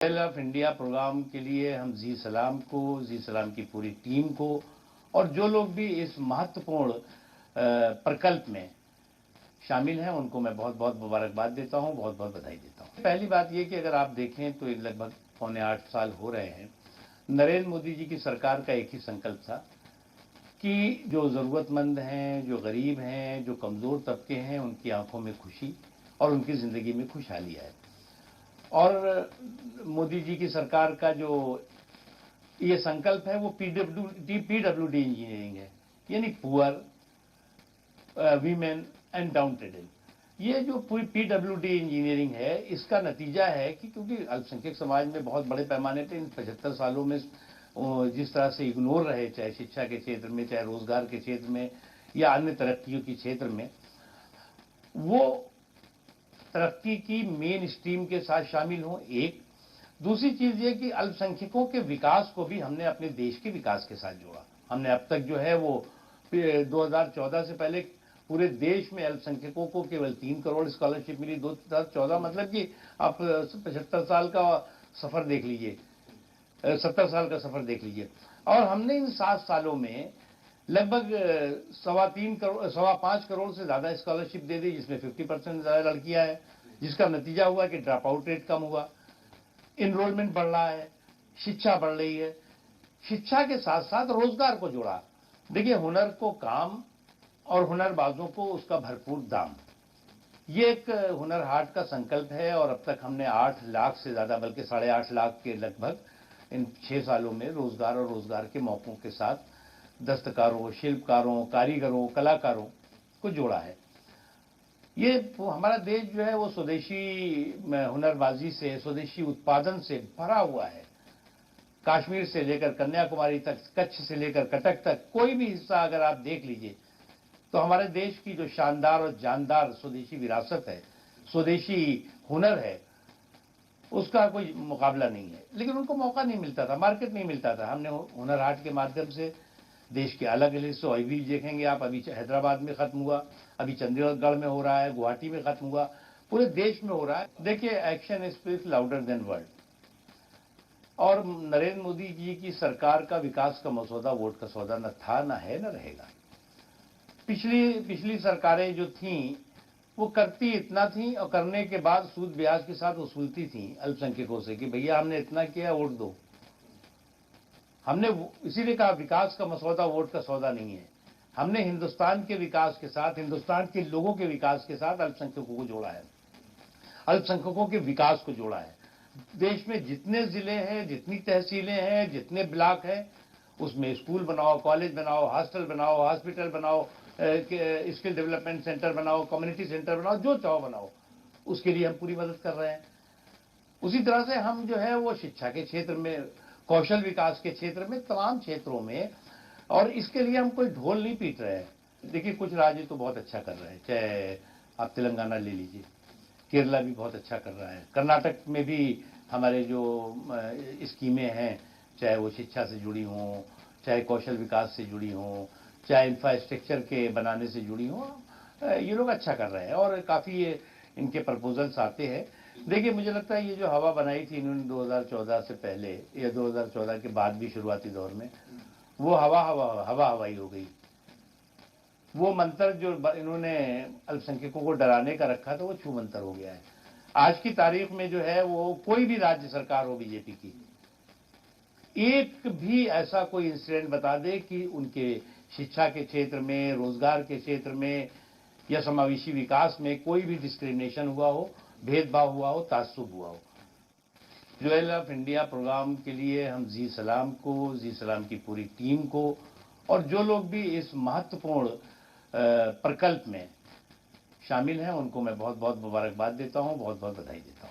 Cell of India programme के लिए हम जी सलाम को, जी सलाम की पूरी टीम को और जो लोग भी इस महत्वपूर्ण प्रकल्प में शामिल हैं उनको मैं बहुत बहुत मुबारकबाद देता हूं, बहुत बहुत बधाई देता हूं। पहली बात यह कि अगर आप देखें तो लगभग 7.25 साल हो रहे हैं। नरेंद्र मोदी जी की सरकार का एक ही संकल्प था कि जो ज़रूरतमंद हैं, जो गरीब हैं, जो कमज़ोर तबके हैं, उनकी आंखों में खुशी और उनकी ज़िंदगी में खुशहाली आए। और मोदी जी की सरकार का जो ये संकल्प है वो पीडब्ल्यूडी इंजीनियरिंग है, यानी poor, women and down traded. ये जो पूरी पीडब्ल्यूडी इंजीनियरिंग है, इसका नतीजा है कि क्योंकि अल्पसंख्यक समाज में बहुत बड़े पैमाने पर इन 75 सालों में जिस तरह से इग्नोर रहे, चाहे शिक्षा के क्षेत्र में, चाहे रोजगार के क्षेत्र में या अन्य तरक्कियों के क्षेत्र में, वो तरक्की की मेन स्ट्रीम के साथ शामिल हों। एक दूसरी चीज ये कि अल्पसंख्यकों के विकास को भी हमने अपने देश के विकास के साथ जोड़ा। हमने अब तक जो है वो 2014 से पहले पूरे देश में अल्पसंख्यकों को केवल 3 करोड़ स्कॉलरशिप मिली। 2014 मतलब कि आप 75 साल का सफर देख लीजिए, 70 साल का सफर देख लीजिए। और हमने इन 7 सालों में लगभग 5.25 करोड़ से ज्यादा स्कॉलरशिप दे दी, जिसमें 50% ज्यादा लड़कियां हैं, जिसका नतीजा हुआ कि ड्रॉप आउट रेट कम हुआ, इनरोलमेंट बढ़ रहा है, शिक्षा बढ़ रही है। शिक्षा के साथ साथ रोजगार को जोड़ा। देखिए, हुनर को काम और हुनरबाजों को उसका भरपूर दाम, ये एक हुनर हाट का संकल्प है। और अब तक हमने 8 लाख से ज्यादा, बल्कि 8.5 लाख के लगभग इन 6 सालों में रोजगार और रोजगार के मौकों के साथ दस्तकारों, शिल्पकारों, कारीगरों, कलाकारों को जोड़ा है। ये हमारा देश जो है वो स्वदेशी हुनरबाजी से, स्वदेशी उत्पादन से भरा हुआ है। कश्मीर से लेकर कन्याकुमारी तक, कच्छ से लेकर कटक तक, कोई भी हिस्सा अगर आप देख लीजिए तो हमारे देश की जो शानदार और जानदार स्वदेशी विरासत है, स्वदेशी हुनर है, उसका कोई मुकाबला नहीं है। लेकिन उनको मौका नहीं मिलता था, मार्केट नहीं मिलता था। हमने हुनर हाट के माध्यम से देश के अलग अलग हिस्सों, अभी देखेंगे आप, अभी हैदराबाद में खत्म हुआ, अभी चंडीगढ़ में हो रहा है, गुवाहाटी में खत्म हुआ, पूरे देश में हो रहा है। देखिए, action speaks louder than word. और नरेंद्र मोदी जी की सरकार का विकास का मसौदा वोट का सौदा न था, न है, न रहेगा। पिछली सरकारें जो थीं वो करती इतना थी और करने के बाद सूद ब्याज के साथ वसूलती थी अल्पसंख्यकों से कि भैया हमने इतना किया, वोट दो। हमने इसीलिए कहा विकास का मसौदा वोट का सौदा नहीं है। हमने हिंदुस्तान के विकास के साथ, हिंदुस्तान के लोगों के विकास के साथ अल्पसंख्यकों को जोड़ा है, अल्पसंख्यकों के विकास को जोड़ा है। देश में जितने जिले हैं, जितनी तहसीलें हैं, जितने ब्लॉक हैं, उसमें स्कूल बनाओ, कॉलेज बनाओ, हॉस्टल बनाओ, हॉस्पिटल बनाओ, स्किल डेवलपमेंट सेंटर बनाओ, कम्युनिटी सेंटर बनाओ, जो चाहो बनाओ, उसके लिए हम पूरी मदद कर रहे हैं। उसी तरह से हम जो है वो शिक्षा के क्षेत्र में, कौशल विकास के क्षेत्र में, तमाम क्षेत्रों में, और इसके लिए हम कोई ढोल नहीं पीट रहे हैं। देखिए, कुछ राज्य तो बहुत अच्छा कर रहे हैं, चाहे आप तेलंगाना ले लीजिए, केरला भी बहुत अच्छा कर रहा है, कर्नाटक में भी हमारे जो स्कीमें हैं, चाहे वो शिक्षा से जुड़ी हों, चाहे कौशल विकास से जुड़ी हों, चाहे इंफ्रास्ट्रक्चर के बनाने से जुड़ी हों, ये लोग अच्छा कर रहे हैं और काफ़ी इनके प्रपोजल्स आते हैं। देखिए, मुझे लगता है ये जो हवा बनाई थी इन्होंने 2014 से पहले या 2014 के बाद भी शुरुआती दौर में, वो हवाई हो गई। वो मंत्र जो इन्होंने अल्पसंख्यकों को डराने का रखा था वो छू मंत्र हो गया है। आज की तारीख में जो है वो कोई भी राज्य सरकार हो बीजेपी की, एक भी ऐसा कोई इंसिडेंट बता दे कि उनके शिक्षा के क्षेत्र में, रोजगार के क्षेत्र में या समावेशी विकास में कोई भी डिस्क्रिमिनेशन हुआ हो, भेदभाव हुआ हो, तासुब हुआ हो। सेल ऑफ इंडिया प्रोग्राम के लिए हम जी सलाम को, जी सलाम की पूरी टीम को और जो लोग भी इस महत्वपूर्ण प्रकल्प में शामिल हैं उनको मैं बहुत बहुत मुबारकबाद देता हूं, बहुत बहुत बधाई देता हूं।